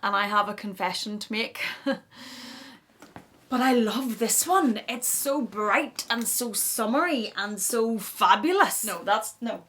and I have a confession to make. But I love this one. It's so bright and so summery and so fabulous. No.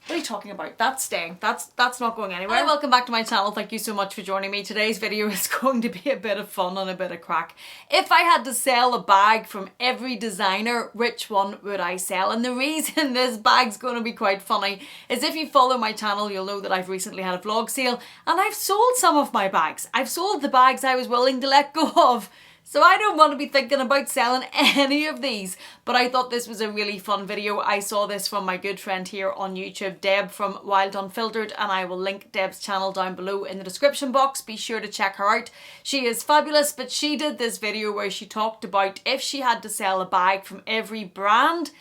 What are you talking about? That's staying. That's not going anywhere. Hi, welcome back to my channel. Thank you so much for joining me. Today's video is going to be a bit of fun and a bit of crack. If I had to sell a bag from every designer, which one would I sell? And the reason this bag's going to be quite funny is if you follow my channel, you'll know that I've recently had a vlog sale and I've sold some of my bags. I've sold the bags I was willing to let go of. So I don't want to be thinking about selling any of these, but I thought this was a really fun video. I saw this from my good friend here on YouTube, Deb from Wild Unfiltered, and I will link Deb's channel down below in the description box. Be sure to check her out. She is fabulous, but she did this video where she talked about if she had to sell a bag from every brand,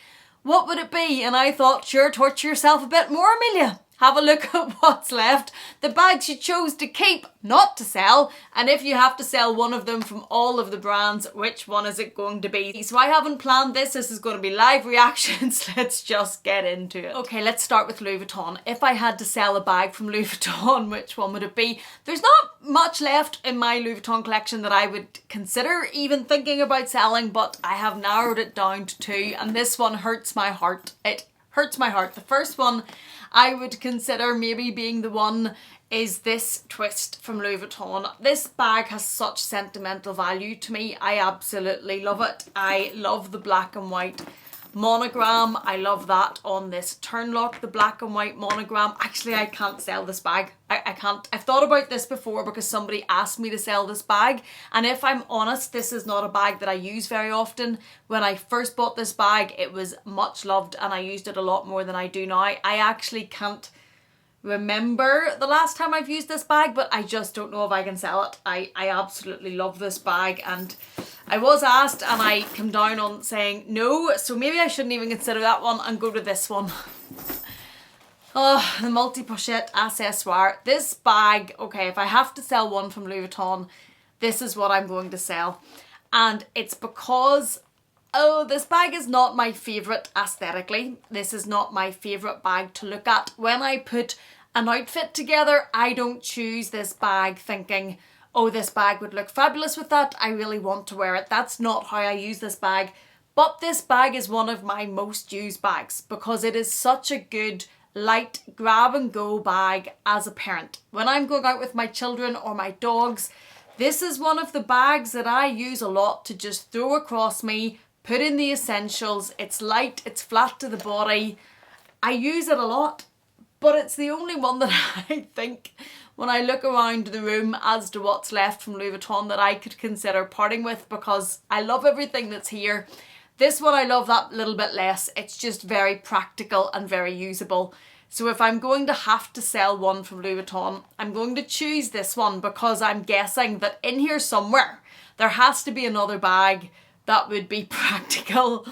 what would it be? And I thought, sure, torture yourself a bit more, Amelia. Have a look at what's left, the bags you chose to keep, not to sell, and if you have to sell one of them from all of the brands, which one is it going to be? So I haven't planned this is going to be live reactions, let's just get into it. Okay, let's start with Louis Vuitton. If I had to sell a bag from Louis Vuitton, which one would it be? There's not much left in my Louis Vuitton collection that I would consider even thinking about selling, but I have narrowed it down to two, and this one hurts my heart. It hurts my heart. The first one I would consider maybe being the one is this twist from Louis Vuitton. This bag has such sentimental value to me. I absolutely love it. I love the black and white monogram. I love that on this turn lock, the black and white monogram. Actually, I can't sell this bag. I can't. I've thought about this before because somebody asked me to sell this bag, and if I'm honest, this is not a bag that I use very often. When I first bought this bag, it was much loved and I used it a lot more than I do now. I actually can't remember the last time I've used this bag, but I just don't know if I can sell it. I absolutely love this bag, and I was asked and I came down on saying no, so maybe I shouldn't even consider that one and go to this one. Oh, the multi-pochette accessoire. This bag, okay, if I have to sell one from Louis Vuitton, this is what I'm going to sell. And it's because, oh, this bag is not my favourite aesthetically. This is not my favourite bag to look at. When I put an outfit together, I don't choose this bag thinking, oh, this bag would look fabulous with that. I really want to wear it. That's not how I use this bag. But this bag is one of my most used bags because it is such a good light grab and go bag as a parent. When I'm going out with my children or my dogs, this is one of the bags that I use a lot to just throw across me, put in the essentials. It's light, it's flat to the body. I use it a lot, but it's the only one that I think when I look around the room as to what's left from Louis Vuitton that I could consider parting with, because I love everything that's here. This one I love that little bit less. It's just very practical and very usable. So if I'm going to have to sell one from Louis Vuitton, I'm going to choose this one because I'm guessing that in here somewhere there has to be another bag that would be practical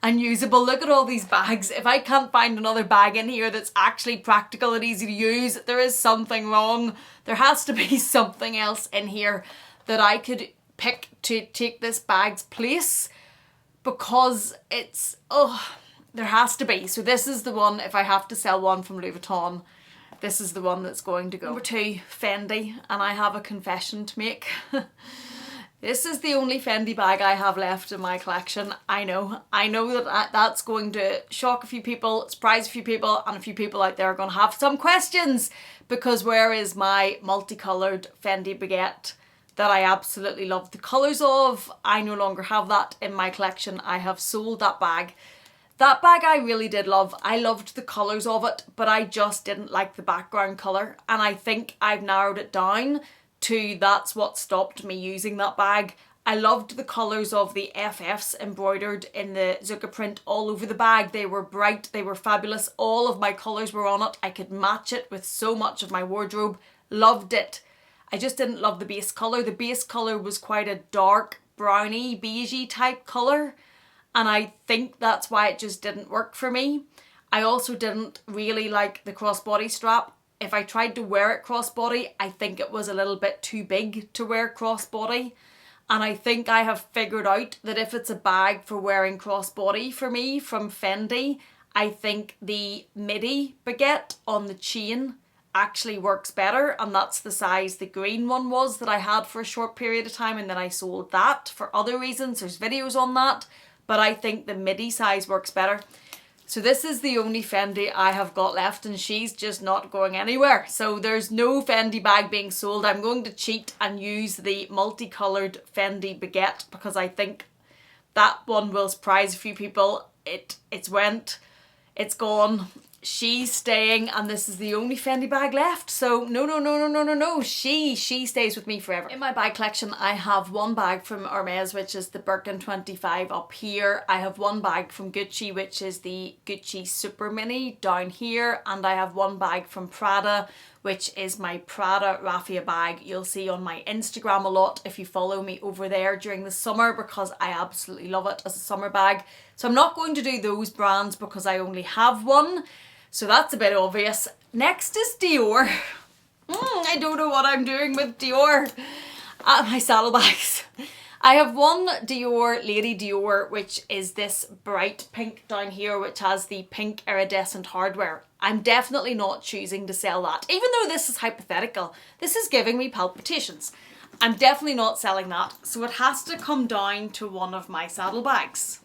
and usable. Look at all these bags. If I can't find another bag in here that's actually practical and easy to use, there is something wrong. There has to be something else in here that I could pick to take this bag's place, because it's, oh, there has to be. So this is the one, if I have to sell one from Louis Vuitton, this is the one that's going to go. Number two, Fendi, and I have a confession to make. This is the only Fendi bag I have left in my collection. I know that that's going to shock a few people, surprise a few people, and a few people out there are going to have some questions, because where is my multicoloured Fendi baguette that I absolutely love the colours of? I no longer have that in my collection. I have sold that bag. That bag I really did love. I loved the colours of it, but I just didn't like the background colour, and I think I've narrowed it down to that's what stopped me using that bag. I loved the colours of the FFs embroidered in the Zucca print all over the bag. They were bright, they were fabulous. All of my colours were on it. I could match it with so much of my wardrobe. Loved it. I just didn't love the base colour. The base colour was quite a dark browny, beigey type colour, and I think that's why it just didn't work for me. I also didn't really like the crossbody strap. If I tried to wear it crossbody, I think it was a little bit too big to wear crossbody. And I think I have figured out that if it's a bag for wearing crossbody for me from Fendi, I think the midi baguette on the chain actually works better, and that's the size the green one was that I had for a short period of time, and then I sold that for other reasons. There's videos on that, but I think the midi size works better. So this is the only Fendi I have got left, and she's just not going anywhere. So there's no Fendi bag being sold. I'm going to cheat and use the multicoloured Fendi baguette because I think that one will surprise a few people. It's went, it's gone. She's staying, and this is the only Fendi bag left. So no. She stays with me forever. In my bag collection, I have one bag from Hermes, which is the Birkin 25 up here. I have one bag from Gucci, which is the Gucci Super Mini down here. And I have one bag from Prada, which is my Prada raffia bag. You'll see on my Instagram a lot if you follow me over there during the summer, because I absolutely love it as a summer bag. So I'm not going to do those brands because I only have one. So that's a bit obvious. Next is Dior. I don't know what I'm doing with Dior. My saddlebags. I have one Dior, Lady Dior, which is this bright pink down here, which has the pink iridescent hardware. I'm definitely not choosing to sell that. Even though this is hypothetical, this is giving me palpitations. I'm definitely not selling that. So it has to come down to one of my saddlebags.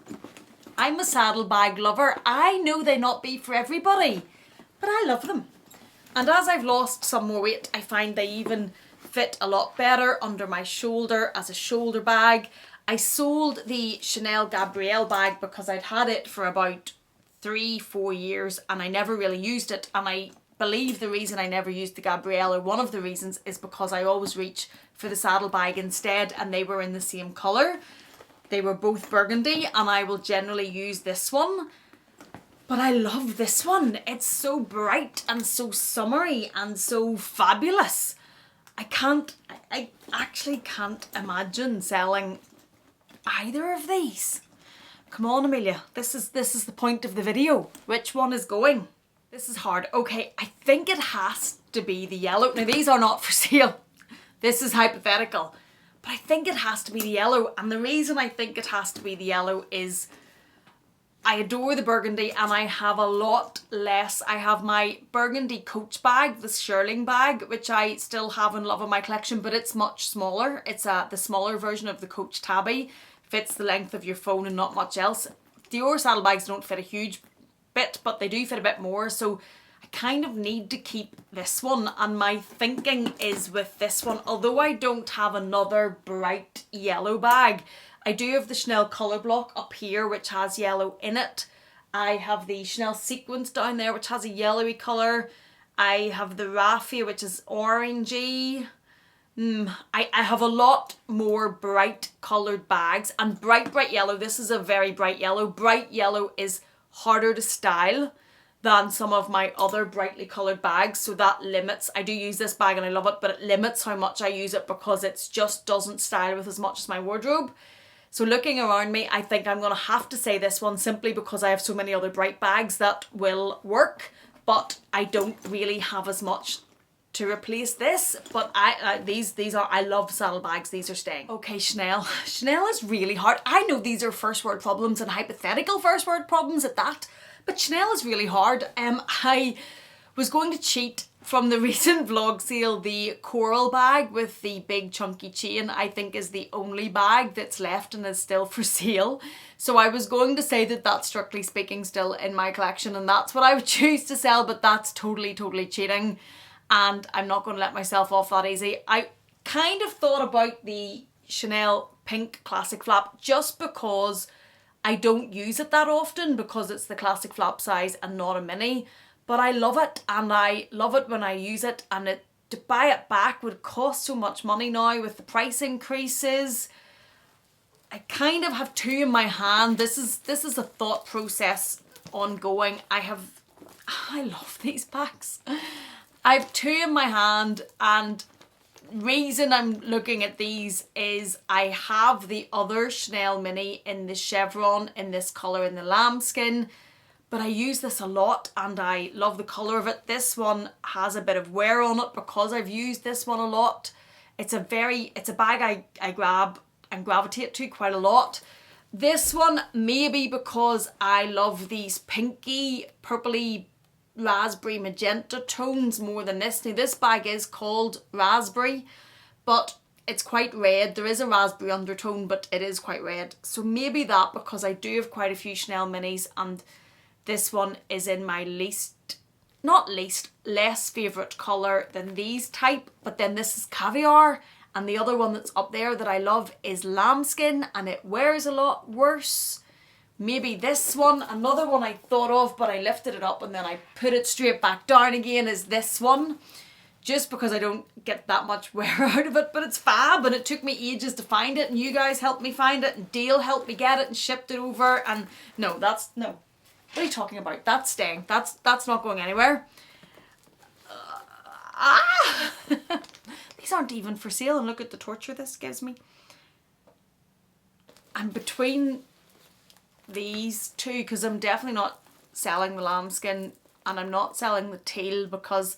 I'm a saddlebag lover. I know they not be for everybody, but I love them. And as I've lost some more weight, I find they even fit a lot better under my shoulder as a shoulder bag. I sold the Chanel Gabrielle bag because I'd had it for about 3-4 years and I never really used it. And I believe the reason I never used the Gabrielle, or one of the reasons, is because I always reach for the saddlebag instead, and they were in the same colour. They were both burgundy, and I will generally use this one. But I love this one. It's so bright and so summery and so fabulous. I actually can't imagine selling either of these. Come on, Amelia. This is the point of the video. Which one is going? This is hard. Okay, I think it has to be the yellow. Now, these are not for sale. This is hypothetical. But I think it has to be the yellow, and the reason I think it has to be the yellow is I adore the burgundy, and I have a lot less. I have my burgundy Coach bag, the shearling bag, which I still have and love in my collection, but it's much smaller. It's the smaller version of the Coach tabby. Fits the length of your phone and not much else. Dior saddlebags don't fit a huge bit, but they do fit a bit more, so I kind of need to keep this one, and my thinking is with this one, although I don't have another bright yellow bag, I do have the Chanel colour block up here which has yellow in it. I have the Chanel sequins down there which has a yellowy colour. I have the raffia which is orangey. I have a lot more bright coloured bags, and bright yellow, this is a very bright yellow. Bright yellow is harder to style than some of my other brightly coloured bags, so that limits. I do use this bag and I love it, but it limits how much I use it because it just doesn't style with as much as my wardrobe. So looking around me, I think I'm going to have to say this one, simply because I have so many other bright bags that will work, but I don't really have as much to replace this. But these are, I love saddlebags, these are staying. Okay, Chanel. Chanel is really hard. I know these are first world problems and hypothetical first world problems at that, but Chanel is really hard. I was going to cheat from the recent vlog sale. The coral bag with the big chunky chain, I think, is the only bag that's left and is still for sale. So I was going to say that that's strictly speaking still in my collection, and that's what I would choose to sell, but that's totally cheating, and I'm not going to let myself off that easy. I kind of thought about the Chanel pink classic flap just because I don't use it that often, because it's the classic flap size and not a mini, but I love it, and I love it when I use it, and to buy it back would cost so much money now with the price increases. I kind of have two in my hand. This is a thought process ongoing. I love these bags. I have two in my hand, and reason I'm looking at these is I have the other Chanel mini in the chevron in this colour in the lambskin, but I use this a lot and I love the colour of it. This one has a bit of wear on it because I've used this one a lot. It's a bag I grab and gravitate to quite a lot. This one, maybe because I love these pinky, purpley raspberry magenta tones more than this. Now this bag is called raspberry, but it's quite red. There is a raspberry undertone, but it is quite red. So maybe that, because I do have quite a few Chanel minis, and this one is in my less favourite colour than these type. But then this is caviar, and the other one that's up there that I love is lambskin, and it wears a lot worse. Maybe this one. Another one I thought of, but I lifted it up and then I put it straight back down again, is this one. Just because I don't get that much wear out of it, but it's fab, and it took me ages to find it, and you guys helped me find it, and Dale helped me get it and shipped it over, and no. What are you talking about? That's staying. That's not going anywhere. These aren't even for sale, and look at the torture this gives me. I'm between these two, because I'm definitely not selling the lambskin, and I'm not selling the teal because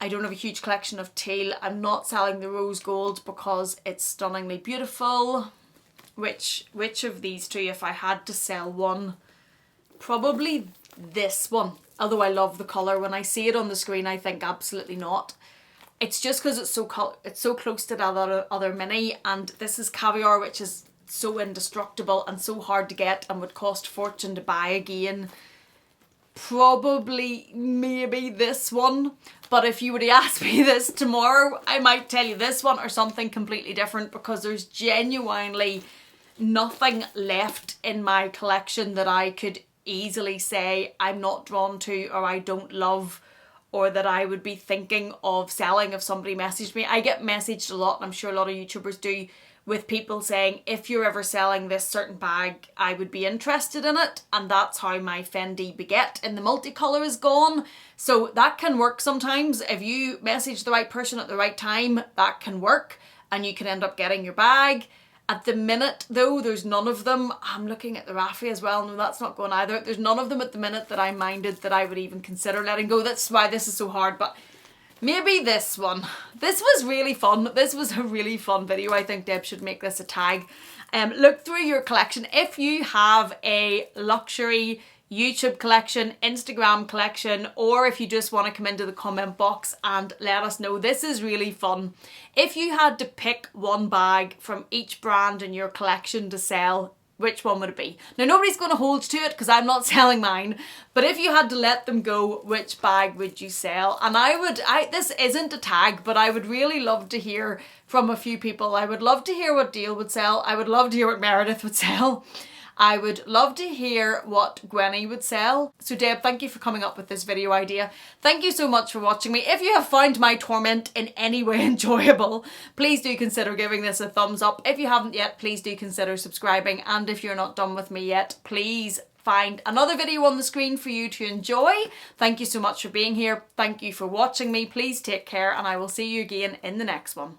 I don't have a huge collection of teal. I'm not selling the rose gold because it's stunningly beautiful. Which of these two, if I had to sell one? Probably this one. Although I love the colour. When I see it on the screen, I think absolutely not. It's just because it's so close to that other mini, and this is caviar, which is so indestructible and so hard to get and would cost a fortune to buy again. Probably maybe this one, but if you were to ask me this tomorrow, I might tell you this one or something completely different, because there's genuinely nothing left in my collection that I could easily say I'm not drawn to, or I don't love, or that I would be thinking of selling if somebody messaged me. I get messaged a lot, and I'm sure a lot of YouTubers do, with people saying, if you're ever selling this certain bag, I would be interested in it. And that's how my Fendi Baguette in the multicolour is gone. So that can work sometimes. If you message the right person at the right time, that can work, and you can end up getting your bag. At the minute though, there's none of them. I'm looking at the Raffi as well. No, that's not going either. There's none of them at the minute that I minded that I would even consider letting go. That's why this is so hard. But maybe this one. This was really fun. This was a really fun video. I think Deb should make this a tag. Look through your collection. If you have a luxury YouTube collection, Instagram collection, or if you just want to come into the comment box and let us know. This is really fun. If you had to pick one bag from each brand in your collection to sell, which one would it be? Now, nobody's going to hold to it because I'm not selling mine, but if you had to let them go, which bag would you sell? And this isn't a tag, but I would really love to hear from a few people. I would love to hear what Dale would sell. I would love to hear what Meredith would sell. I would love to hear what Gwenny would sell. So Deb, thank you for coming up with this video idea. Thank you so much for watching me. If you have found my torment in any way enjoyable, please do consider giving this a thumbs up. If you haven't yet, please do consider subscribing. And if you're not done with me yet, please find another video on the screen for you to enjoy. Thank you so much for being here. Thank you for watching me. Please take care, and I will see you again in the next one.